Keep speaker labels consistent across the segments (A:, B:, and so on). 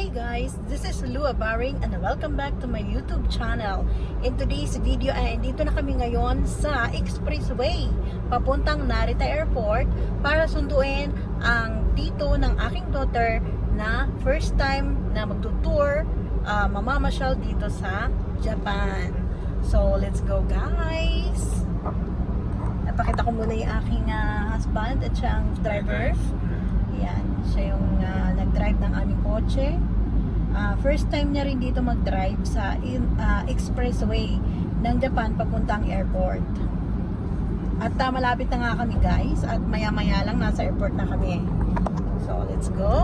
A: Hi guys, this is Lua Baring and welcome back to my YouTube channel. In today's video ay dito na kami ngayon sa expressway papuntang Narita Airport para sunduin ang tito ng aking daughter na first time na magtutour, mamamasyal dito sa Japan. So let's go guys! Napakita ko muna yung aking husband at siyang driver. Yan, siya yung nag-drive ng aming kotse. First time niya rin dito mag-drive sa expressway ng Japan papuntang airport. At malapit na nga kami guys, at maya-maya lang nasa airport na kami. So let's go!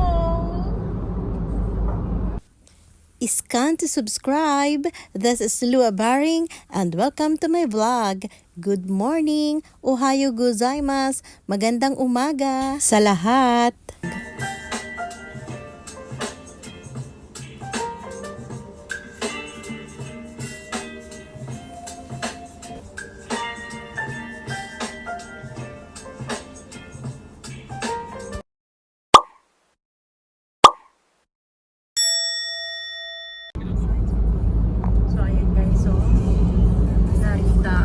A: Scan to subscribe. This is Lua Baring and welcome to my vlog. Good morning, ohayo gozaimasu, magandang umaga sa lahat. So ayan guys, so Narita,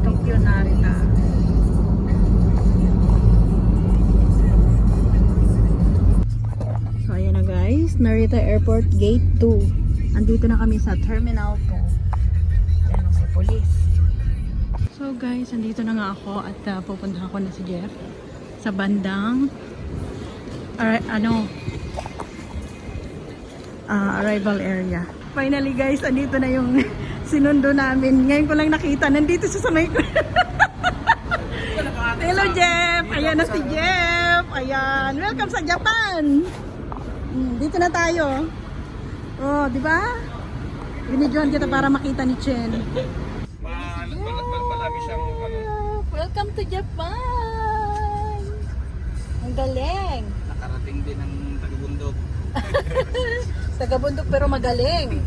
A: Tokyo Narita. So ayan na guys, Narita Airport Gate 2. Andito na kami sa Terminal 2. Ayan may police. So guys, andito na nga ako at pupunta ako na si Jeff sa bandang arrival area. Finally guys, andito na yung sinundo namin. Ngayon ko lang nakita, nandito siya sa may Hello Jeff! Ayan na si Jeff! Ayan, welcome sa Japan! Dito na tayo. Oh, di ba? Binidyohan kita para makita ni Chen.
B: Malami siyang
A: Welcome to Japan! Ang galing!
B: nakarating din ng taga-bundok.
A: Taga-bundok pero magaling.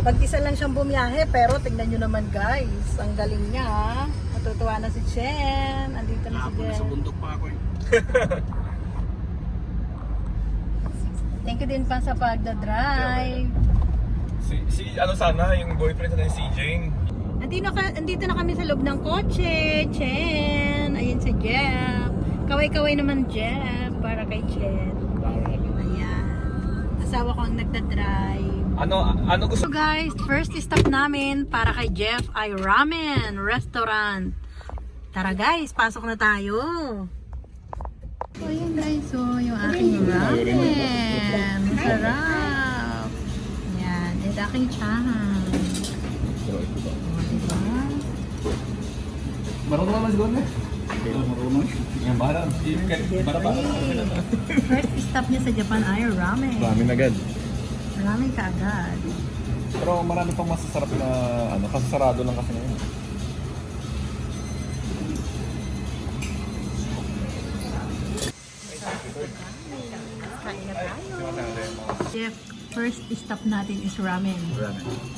A: Pag-isa lang siyang bumiyahe pero tignan nyo naman guys. Ang galing niya ha. Matutuwa na si Chen. Andito na si
B: Nakapon na
A: Chen.
B: sa bundok pa ako eh.
A: Thank you din pa sa pagdadrive.
C: Ano sana, yung boyfriend sana si Jane.
A: Andito na kami sa loob ng kotse. Chen. Ayun si Jeff. Kaway-kaway naman Jeff para kay Chen. Ayan. Asawa ko ang nagdadrive.
C: Ano gusto?
A: So guys, first stop namin para kay Jeff ay Ramen Restaurant. Tara guys, pasok na tayo. So ayan guys, so yung aking ramen. Masarap. Ayan, ito aking chahan. Diba?
C: Marunong naman siguro na. Marunong. Yan, para pa.
A: First stop niya sa Japan ay ramen.
C: Ramen agad.
A: Ramen ka agad.
C: Pero marami pang masasarap na kasi sarado lang kasi ngayon.
A: Kain na tayo. Jeff, first stop natin is ramen.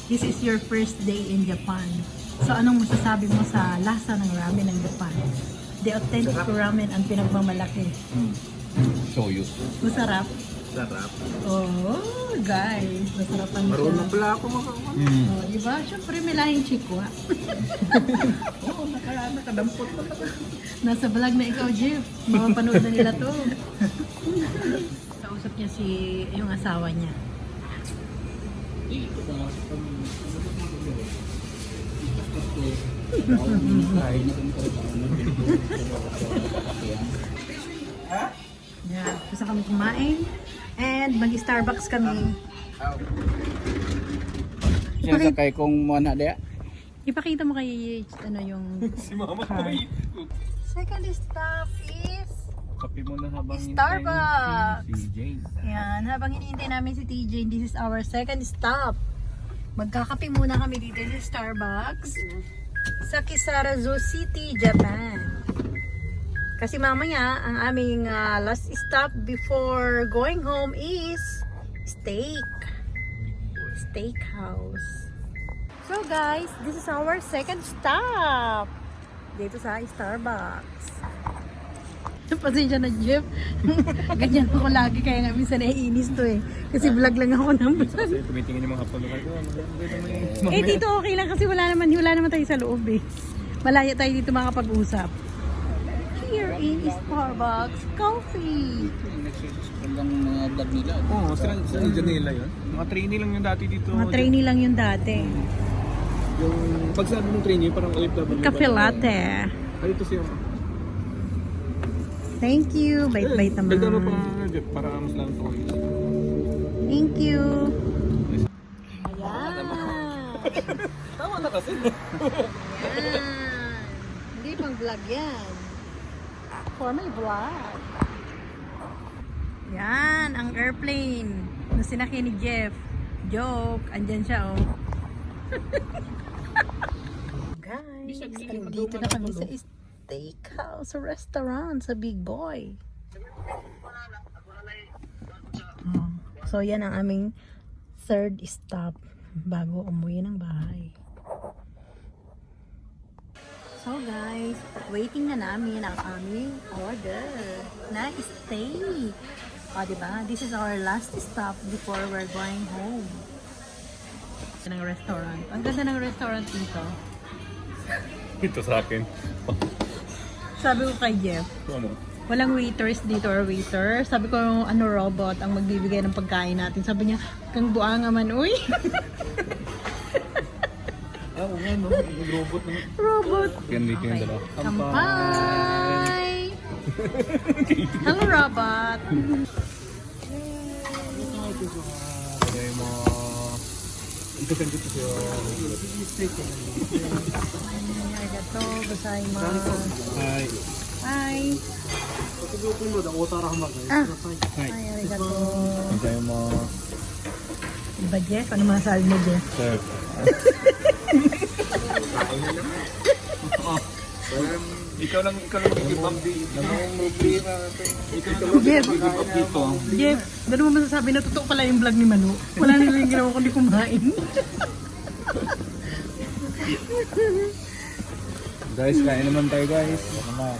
A: This is your first day in Japan. So anong masasabi mo sa lasa ng ramen ng Japan? The authentic ramen ang pinagmamalaki.
C: Shoyu.
A: Masarap.
B: Sarap.
A: Oh, guys, masarapan siya.
B: Marunong pala ako makakaman.
A: Oh, diba? Siyempre may lahing chikwa.
B: Oo, nakadampot pa pala.
A: Nasa vlog na ikaw, Jeff. Mapapanood na nila to. Kausap niya yung asawa niya. Yeah, gusto kami kumain. And mag-Starbucks kami.
B: Yan sa kay kong mana dia.
A: Ipakita mo kay yung
C: Si Mama
A: car.
C: ko
A: Second stop is
C: Kape mo na habang
A: Starbucks.
C: si Jane.
A: Yan, habang hinihintay namin si TJ, this is our second stop. Magkakape muna kami dito sa Starbucks sa Kisarazu City, Japan. Kasi mamaya, ang aming last stop before going home is Steakhouse. So guys, this is our second stop dito sa Starbucks. Pasensya na, Jeff. Ganyan ako lagi, kaya nga minsan naiinis to eh. Kasi vlog lang ako ng vlog.
C: Kasi tumitingin yung mga hapon ko.
A: Eh, dito okay lang kasi wala naman tayo sa loob eh. Malaya tayo dito makapag-usap. Here in Starbucks Coffee.
B: Nagsusubscribe lang mga vlog nila.
C: Oo, sila nila yun. Mga trainee lang yung dati dito.
A: Mga trainee lang yung dati.
C: Yung pag sabi ng trainee, parang OFW.
A: Cafe latte.
C: Ay, ito siya.
A: Thank you. Bait-bait naman.
C: Dagdag mo pa, Jeff, para mas lang ito.
A: Thank you. Ayan.
C: Tama na kasi.
A: Ayan. Hindi pang vlog yan. For my vlog. Yan, ang airplane na sinakyan ni Jeff. Joke, andyan siya oh. Guys, dito na kami sa steakhouse restaurant sa Big Boy. Oh, so yan ang aming third stop bago umuwi ng bahay. So guys, waiting na namin ang aming order na steak. O diba? This is our last stop before we're going home. Ng restaurant. Ang ganda ng restaurant dito.
C: Ito sa akin.
A: Sabi ko kay Jeff,
C: Ano?
A: walang waiters dito or waiter. Sabi ko, ano robot ang magbibigay ng pagkain natin. Sabi niya, kang buanga man, uy.
C: Oo nga, no? Yung robot na.
A: Robot.
C: Yan dito yung dalawa.
A: Kampay! Hello, robot.
C: Kaya mo... Ito-send ko siya.
A: Arigato gozaimasu.
C: Hi.
A: Hi. Hi, arigato.
C: Kaya mo...
A: Diba, Jeff? Ano masasabi mo, Jeff?
C: Sir. Ikaw lang give up dito.
A: Jeff,
C: Give up dito.
A: Jeff, gano'n mo masasabi na totoo pala yung vlog ni Manu? Wala nila yung ginawa kundi kumain.
C: Guys, kain naman tayo guys. Naman.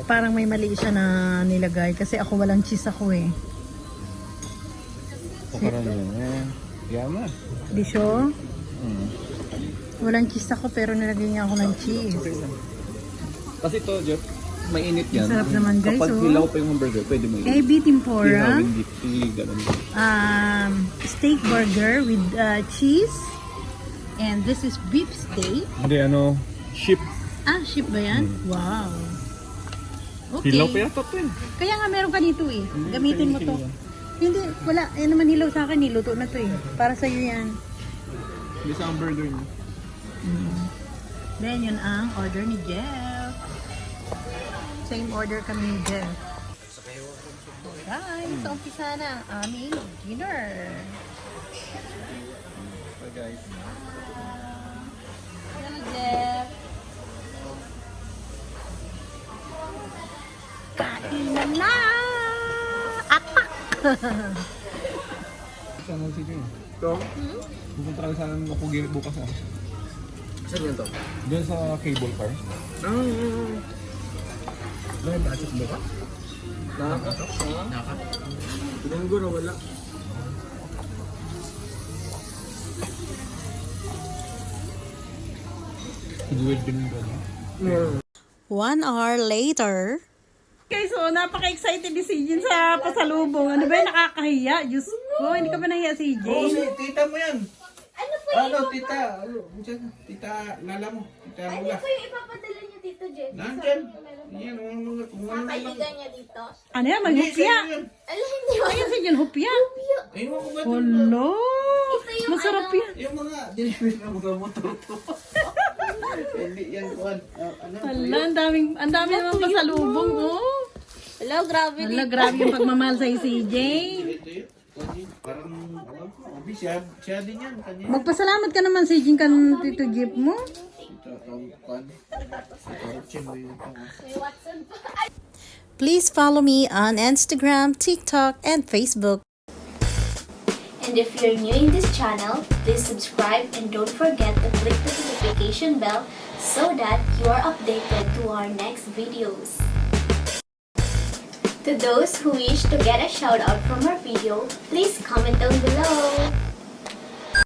A: Parang may mali siya na nilagay kasi ako walang cheese ako eh.
C: Parang yun eh. Yaman.
A: Di siya? Walang cheese ako pero nilagay niya ako ng cheese.
C: Kasi ito, Jeff, mainit yan.
A: Sarap naman, guys,
C: Kapag
A: oh.
C: hilaw pa yung hamburger, pwede mo
A: Eh, beef tempura,
C: Ihawin dito. Ganun.
A: steak burger with cheese, and this is beef steak.
C: Hindi, ano, ship.
A: Ah, ship ba yan? Wow. Okay.
C: Hilaw pa yata ito eh.
A: Kaya nga meron ka dito eh. Gamitin mo to. Hindi, wala. Yan naman hilaw sa akin. Niluto na to eh. Para sa'yo yan.
C: Hindi sa hamburger niya.
A: Then, yun ang order ni Jeff. Same order kami ni Jeff. Guys, so umpisa na ang aming dinner.
C: So guys.
A: Hello, Jeff. Kainan na! Atak!
C: Saan mo sige? Ito? Pupunta kami sana ng Pugilit bukas ah. Saan yan to? Doon sa cable car. Dahil access mo ka? Naka? Tinanggo na wala. Siguro din ko na.
A: 1 hour later. Okay, so napaka-excited ni CJ sa pasalubong. Ano ba yun? Nakakahiya. Diyos ko, hindi ka ba nahiya, CJ?
B: Oo, si tita mo yan. Ano, tita? Tita Lala mo. Tita Lula.
D: Ano po yung ipapadala niyo dito, Jeff?
B: Nandyan. Yan, mga kung ano na lang.
D: Kaibigan niya dito?
A: Ano yan? May
B: Hindi,
A: hupya.
B: sa'yo yan.
D: Alam, hindi mo.
A: Ayun, CJ, hupya.
B: Ayun mo kung ano.
A: Hello.
D: Ito yung
A: Masarap
D: ano,
A: yan.
B: Yung mga delivery na mga motor to. Hindi yan, kuhan. Ano?
A: Hala, ang dami naman pasalubong, oh.
D: Hello, grabe
A: Hala, grabe yung pagmamahal sa CJ.
B: Ito yun. Parang, alam ko, obi, siya din yan. Kanya.
A: Magpasalamat ka naman, CJ, kan Tito Jeep mo.
B: Ito, kuhan. Ito, mo yun.
D: may Watson pa.
A: Please follow me on Instagram, TikTok, and Facebook.
D: And if you're new in this channel, please subscribe and don't forget to click the notification bell so that you are updated to our next videos. To those who wish to get a shout out from our video, please comment down below.